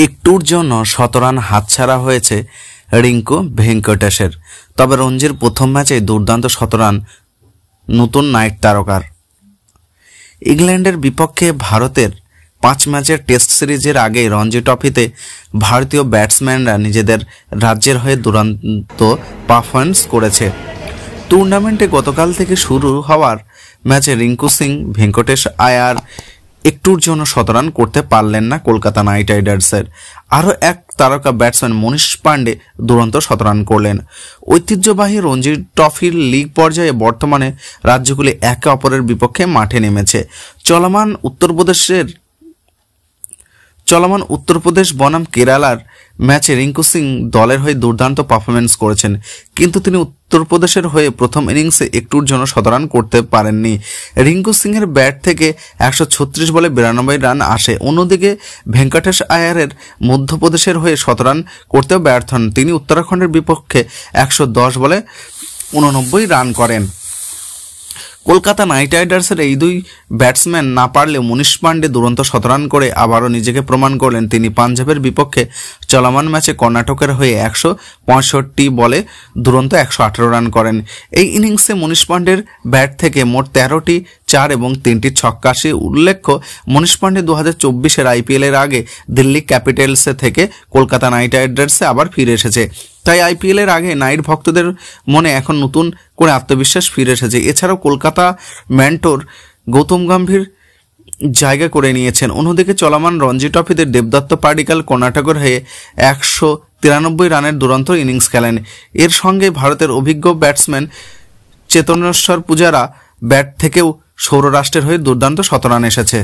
একটুর জন্য শতরান হাতছাড়া হয়েছে রিঙ্কু ভেঙ্কটেশের। তবে রঞ্জির প্রথম ম্যাচে দুর্দান্ত শতরান নতুন নাইট তারকার। ইংল্যান্ডের বিপক্ষে ভারতের 5 ম্যাচের টেস্ট সিরিজের আগে রঞ্জি ট্রফিতে ভারতীয় ব্যাটসম্যানরা নিজেদের রাজ্যের হয়ে দুর্দান্ত পারফরম্যান্স করেছে। টুর্নামেন্টে গতকাল থেকে শুরু হওয়ার ম্যাচে রিঙ্কু সিং ভেঙ্কটেশ আয়ার একটুর জন্য শতরান করতে পারলেন না কলকাতা নাইট রাইডার্সের। আরও এক তারকা ব্যাটসম্যান মনীষ পান্ডে দুরন্ত শতরান করলেন। ঐতিহ্যবাহী রঞ্জি ট্রফির লিগ পর্যায়ে বর্তমানে রাজ্যগুলি একে অপরের বিপক্ষে মাঠে নেমেছে। চলমান উত্তরপ্রদেশ বনাম কেরালার ম্যাচে রিঙ্কু সিং দলের হয়ে দুর্দান্ত পারফরমেন্স করেছেন, কিন্তু তিনি উত্তরপ্রদেশের হয়ে প্রথম ইনিংসে একটুর জন্য শতরান করতে পারেননি। রিঙ্কু সিং এর ব্যাট থেকে 136 বলে 92 রান আসে। অন্যদিকে ভেঙ্কটেশ আয়ারের মধ্যপ্রদেশের হয়ে শতরান করতেও ব্যর্থ হন। তিনি উত্তরাখণ্ডের বিপক্ষে 110 বলে 89 রান করেন। কলকাতা নাইট রাইডার্সের এই দুই ব্যাটসম্যান না পারলেও মনীষ পান্ডে দুরন্ত শতরান করে আবারও নিজেকে প্রমাণ করলেন। তিনি পাঞ্জাবের বিপক্ষে চলমান ম্যাচে কর্ণাটকের হয়ে 165 বলে দুরন্ত 118 রান করেন। এই ইনিংসে মনীষ পান্ডের ব্যাট থেকে মোট 13টি 4 এবং 3টি ছক্কা আসে। উল্লেখ্য, মনীষ পান্ডে 2024-এর IPL এর আগে দিল্লি ক্যাপিটালসে থেকে কলকাতা নাইট রাইডার্সে আবার ফিরে এসেছে। তাই IPL এর আগে নাইট ভক্তদের মনে এখন নতুন করে আত্মবিশ্বাস ফিরে এসেছে। এছাড়াও কলকাতা মেন্টর গৌতম গম্ভীর জায়গা করে নিয়েছেন। অন্যদিকে চলমান রঞ্জি ট্রফিতে দেবদত্ত পাডিক্কাল কর্ণাটকের হয়ে 193 রানের দুরন্ত ইনিংস খেলেন। এর সঙ্গে ভারতের অভিজ্ঞ ব্যাটসম্যান চেতনেশ্বর পূজারা ব্যাট থেকেও সৌরাষ্ট্রের হয়ে দুর্দান্ত শতরান এসেছে।